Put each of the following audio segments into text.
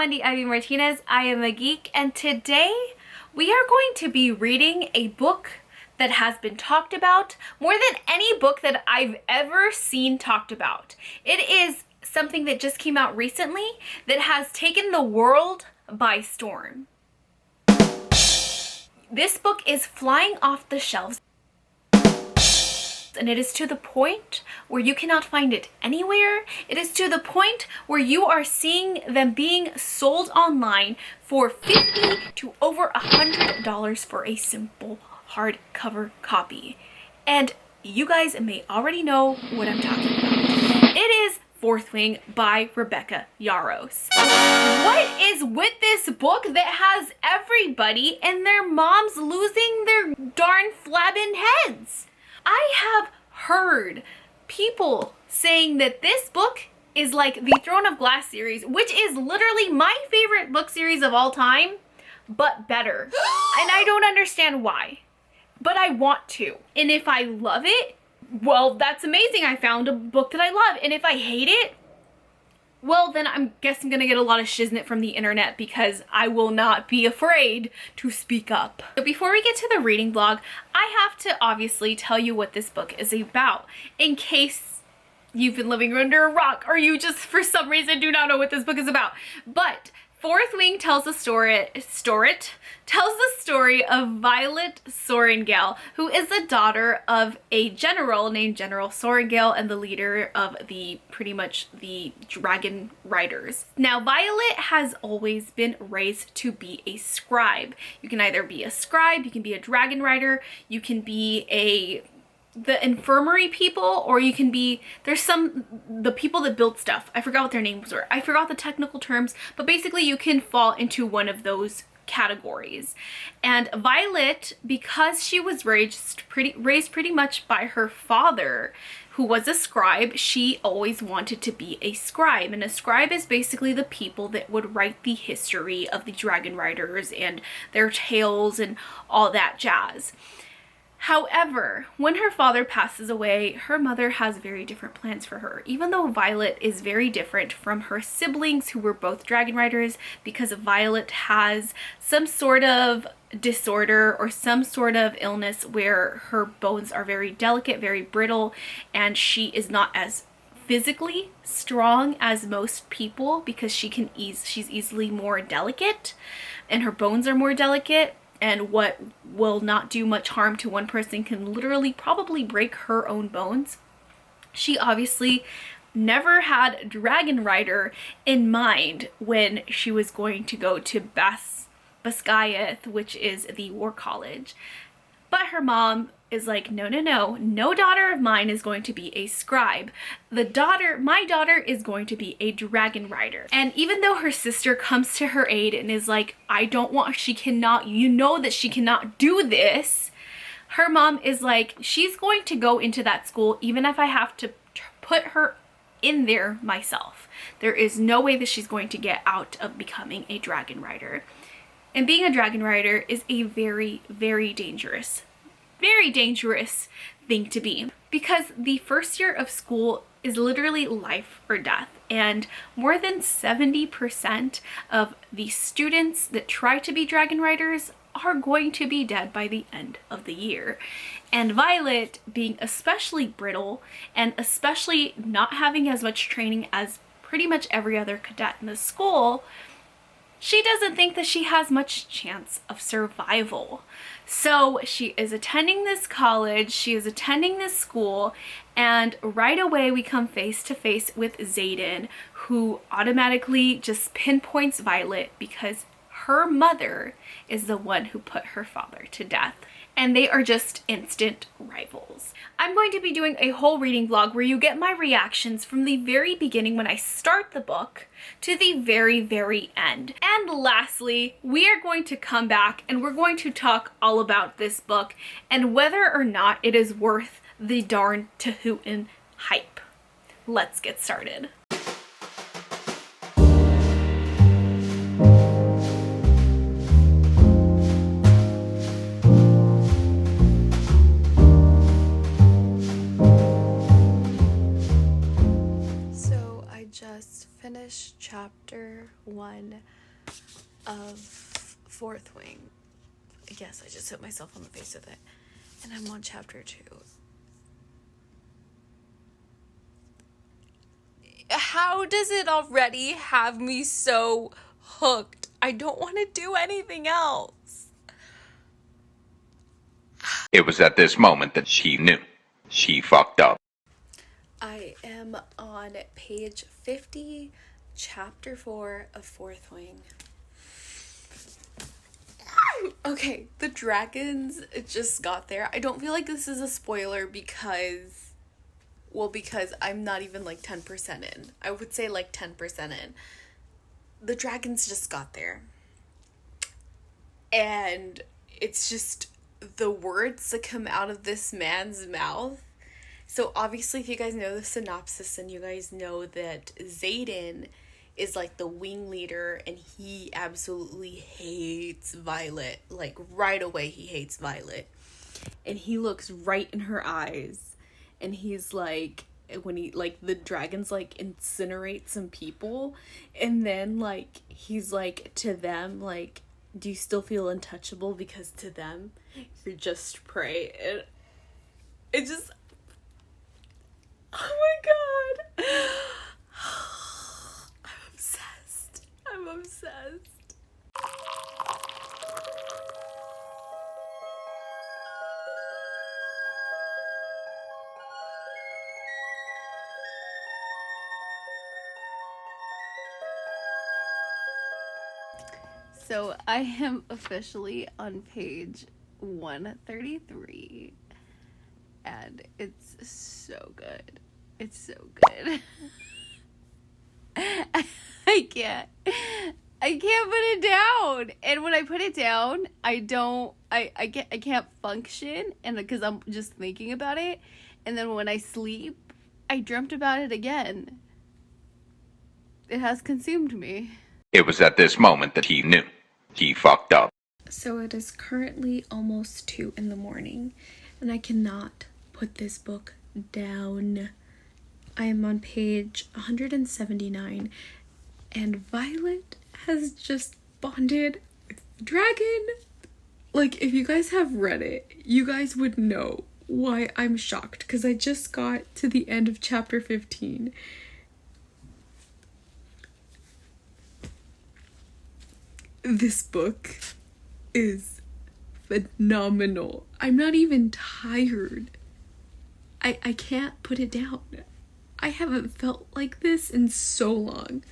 Wendy Ivy Martinez. I am a geek, and today we are going to be reading a book that has been talked about more than any book that I've ever seen talked about. It is something that just came out recently that has taken the world by storm. This book is flying off the shelves, and it is to the point where you cannot find it anywhere. It is to the point where you are seeing them being sold online for $50 to over $100 for a simple hardcover copy. And you guys may already know what I'm talking about. It is Fourth Wing by Rebecca Yarros. What is with this book that has everybody and their moms losing their darn flabbing heads? I have heard people saying that this book is like the Throne of Glass series, which is literally my favorite book series of all time, but better. And I don't understand why, but I want to. And if I love it, well, that's amazing. I found a book that I love. And if I hate it, well, then I guess I'm gonna get a lot of shiznit from the internet because I will not be afraid to speak up. So before we get to the reading vlog, I have to obviously tell you what this book is about in case you've been living under a rock or you just for some reason do not know what this book is about. But Fourth Wing tells the story of Violet Sorrengail, who is the daughter of a general named General Sorrengail and the leader of pretty much the dragon riders. Now, Violet has always been raised to be a scribe. You can either be a scribe, you can be a dragon rider, you can be the infirmary people, or you can be, the people that build stuff. I forgot what their names were. I forgot the technical terms, but basically you can fall into one of those categories. And Violet, because she was raised pretty much by her father, who was a scribe, she always wanted to be a scribe. And a scribe is basically the people that would write the history of the dragon riders and their tales and all that jazz. However, when her father passes away, her mother has very different plans for her. Even though Violet is very different from her siblings who were both dragon riders, because Violet has some sort of disorder or some sort of illness where her bones are very delicate, very brittle, and she is not as physically strong as most people because she's easily more delicate and her bones are more delicate. And what will not do much harm to one person can literally probably break her own bones. She obviously never had Dragon Rider in mind when she was going to go to Basgiath, which is the war college. But her mom is like, no daughter of mine is going to be a scribe. My daughter is going to be a dragon rider. And even though her sister comes to her aid and is like, you know that she cannot do this, her mom is like, she's going to go into that school even if I have to put her in there myself. There is no way that she's going to get out of becoming a dragon rider. And being a dragon rider is a very, very dangerous thing to be, because the first year of school is literally life or death, and more than 70% of the students that try to be dragon riders are going to be dead by the end of the year. And Violet, being especially brittle and especially not having as much training as pretty much every other cadet in the school, she doesn't think that she has much chance of survival. So she is attending this college, she is attending this school, and right away we come face to face with Xaden, who automatically just pinpoints Violet because her mother is the one who put her father to death. And they are just instant rivals. I'm going to be doing a whole reading vlog where you get my reactions from the very beginning when I start the book to the very, very end. And lastly, we are going to come back and we're going to talk all about this book and whether or not it is worth the darn Tahootin hype. Let's get started. finished chapter 1 of Fourth Wing. I guess I just hit myself on the face with it. And I'm on chapter 2. How does it already have me so hooked? I don't want to do anything else. It was at this moment that she knew. She fucked up. I am on page 50, chapter 4 of Fourth Wing. Okay, the dragons just got there. I don't feel like this is a spoiler because I'm not even like 10% in. I would say like 10% in. The dragons just got there. And it's just the words that come out of this man's mouth. So obviously, if you guys know the synopsis, and you guys know that Xaden is like the wing leader, and he absolutely hates Violet. Like right away, he hates Violet. And he looks right in her eyes. And he's like, when he, like, the dragons like incinerate some people. And then like, he's like to them, like, do you still feel untouchable? Because to them, you're just prey. And it just, oh my god. I'm obsessed. So I am officially on page 133, and it's so good. It's so good. I can't put it down. And when I put it down, I can't function, and because I'm just thinking about it. And then when I sleep, I dreamt about it again. It has consumed me. It was at this moment that he knew. He fucked up. So it is currently almost 2 in the morning, and I cannot put this book down. I am on page 179, and Violet has just bonded with the dragon. Like, if you guys have read it, you guys would know why I'm shocked, because I just got to the end of chapter 15. This book is phenomenal. I'm not even tired. I can't put it down. I haven't felt like this in so long.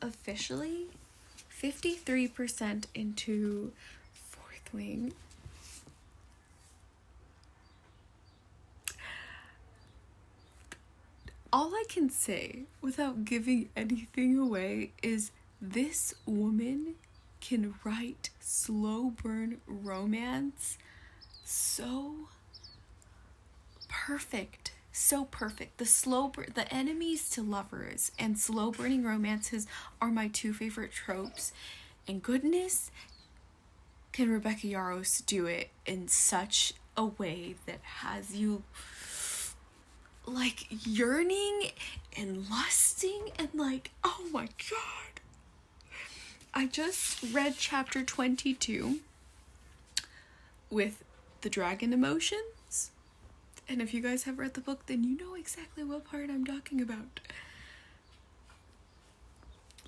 Officially 53% into Fourth Wing. All I can say without giving anything away is this woman can write slow burn romance so perfect. So perfect. The enemies to lovers and slow burning romances are my 2 favorite tropes. And goodness, can Rebecca Yarros do it in such a way that has you like yearning and lusting and like, oh my god. I just read chapter 22 with the dragon emotions. And if you guys have read the book, then you know exactly what part I'm talking about.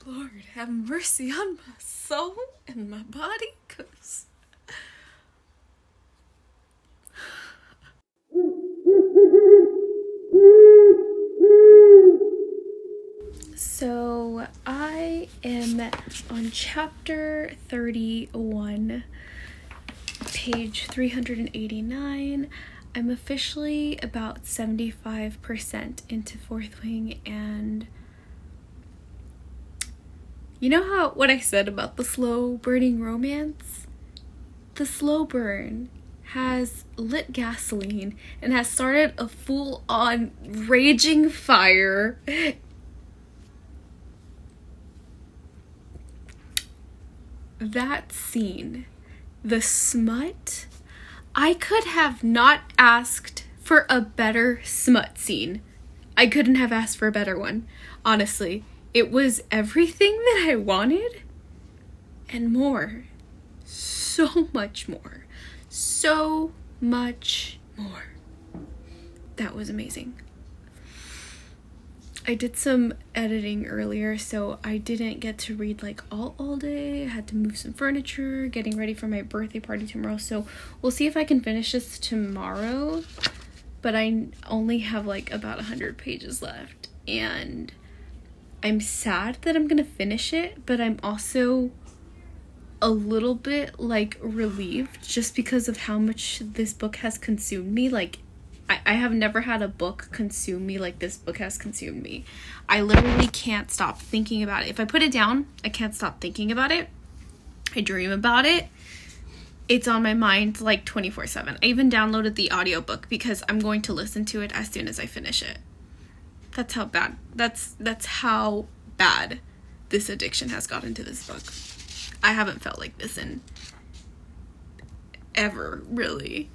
Lord, have mercy on my soul and my body, 'cause so I am on chapter 31, page 389. I'm officially about 75% into Fourth Wing, and you know what I said about the slow burning romance? The slow burn has lit gasoline and has started a full-on raging fire. That scene, the smut, I could have not asked for a better smut scene. I couldn't have asked for a better one. Honestly, it was everything that I wanted and more. So much more. So much more. That was amazing. I did some editing earlier, so I didn't get to read like all day. I had to move some furniture, getting ready for my birthday party tomorrow, so we'll see if I can finish this tomorrow. But I only have like about 100 pages left, and I'm sad that I'm gonna finish it, but I'm also a little bit like relieved just because of how much this book has consumed me. Like, I have never had a book consume me like this book has consumed me. I literally can't stop thinking about it. If I put it down, I can't stop thinking about it. I dream about it. It's on my mind like 24/7. I even downloaded the audiobook because I'm going to listen to it as soon as I finish it. That's how bad. That's how bad this addiction has gotten to this book. I haven't felt like this in ever, really.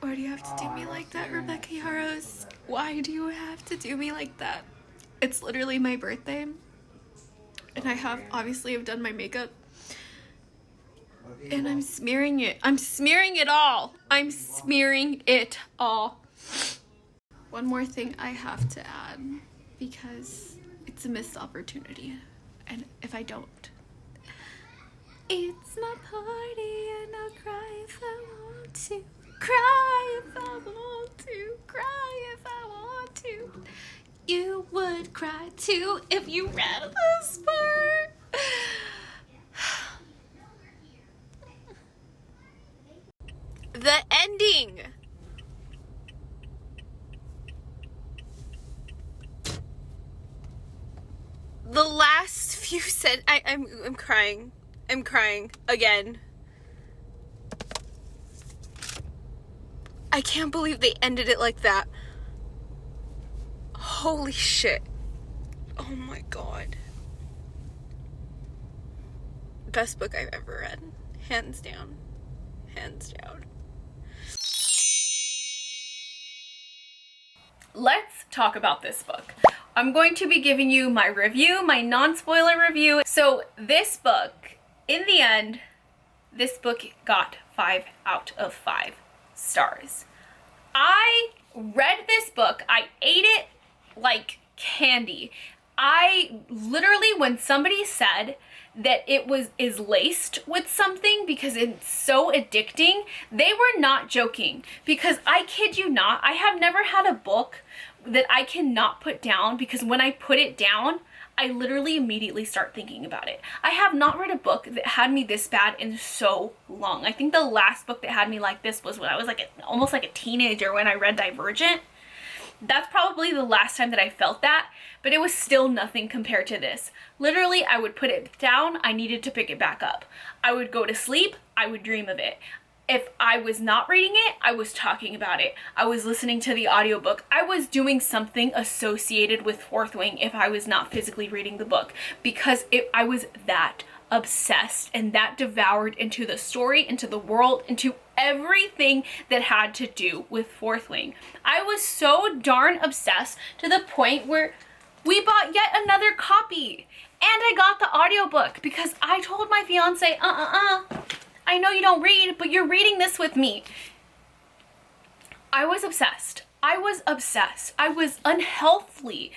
Why do you have to do me like that, Rebecca Yarros? Why do you have to do me like that? It's literally my birthday, and I obviously have done my makeup, and I'm smearing it. I'm smearing it all. I'm smearing it all. One more thing I have to add, because it's a missed opportunity, and if I don't, it's my party and I'll cry if I want to. Cry if I want to. Cry if I want to. You would cry too if you read this part. The ending. The last few I'm crying. I'm crying again. I can't believe they ended it like that. Holy shit. Oh my god. Best book I've ever read. Hands down. Hands down. Let's talk about this book. I'm going to be giving you my review, my non-spoiler review. So this book, in the end, this book got 5 out of 5 stars. I read this book, I ate it like candy. I literally, when somebody said that it is laced with something because it's so addicting, they were not joking. Because I kid you not, I have never had a book that I cannot put down, because when I put it down, I literally immediately start thinking about it. I have not read a book that had me this bad in so long. I think the last book that had me like this was when I was like almost like a teenager, when I read Divergent. That's probably the last time that I felt that, but it was still nothing compared to this. Literally, I would put it down, I needed to pick it back up. I would go to sleep, I would dream of it. If I was not reading it, I was talking about it. I was listening to the audiobook. I was doing something associated with Fourth Wing if I was not physically reading the book, because I was that obsessed and that devoured into the story, into the world, into everything that had to do with Fourth Wing. I was so darn obsessed to the point where we bought yet another copy, and I got the audiobook because I told my fiance, I know you don't read, but you're reading this with me. I was obsessed. I was obsessed. I was unhealthily,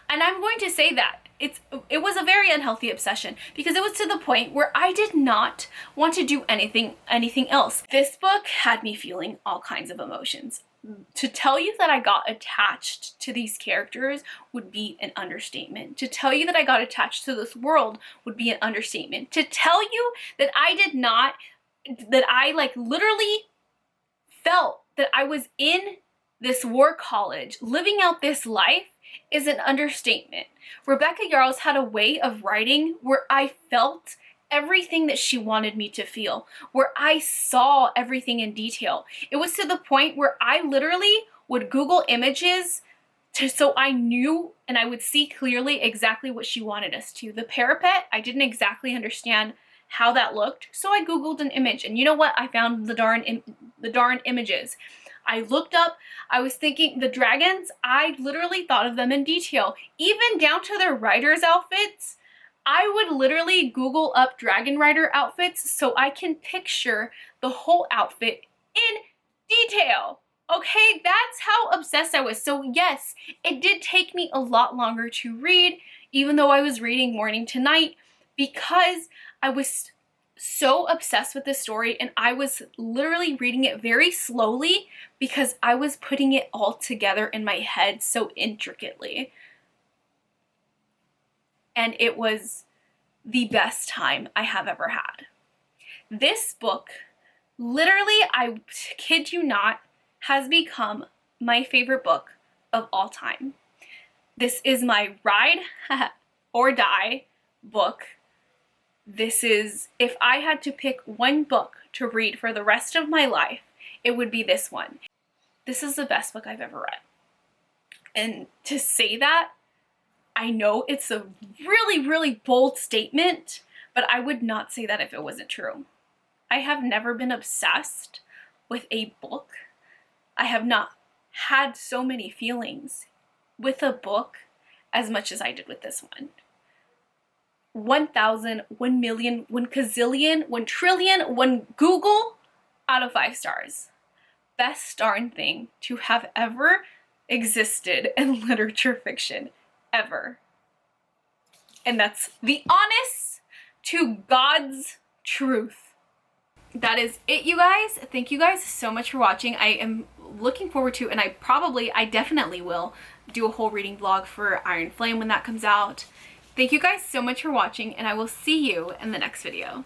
and I'm going to say that it was a very unhealthy obsession, because it was to the point where I did not want to do anything else. This book had me feeling all kinds of emotions. To tell you that I got attached to these characters would be an understatement. To tell you that I got attached to this world would be an understatement. To tell you that I like literally felt that I was in this war college living out this life is an understatement. Rebecca Yarros had a way of writing where I felt everything that she wanted me to feel, where I saw everything in detail. It was to the point where I literally would Google images so I knew and I would see clearly exactly what she wanted us to. The parapet, I didn't exactly understand how that looked, so I Googled an image, and you know what? I found the darn images. I looked up, I was thinking the dragons, I literally thought of them in detail, even down to their riders' outfits. I would literally Google up dragon rider outfits so I can picture the whole outfit in detail. Okay, that's how obsessed I was. So yes, it did take me a lot longer to read, even though I was reading morning to night, because I was so obsessed with this story, and I was literally reading it very slowly because I was putting it all together in my head so intricately. And it was the best time I have ever had. This book, literally, I kid you not, has become my favorite book of all time. This is my ride or die book. This is, if I had to pick one book to read for the rest of my life, it would be this one. This is the best book I've ever read. And to say that, I know it's a really, really bold statement, but I would not say that if it wasn't true. I have never been obsessed with a book. I have not had so many feelings with a book as much as I did with this one. 1,000, 1 million, 1 gazillion, 1 trillion, 1 Google out of 5 stars. Best darn thing to have ever existed in literature fiction, ever. And that's the honest to God's truth. That is it, you guys. Thank you guys so much for watching. I am looking forward to, and I definitely will do a whole reading vlog for Iron Flame when that comes out. Thank you guys so much for watching, and I will see you in the next video.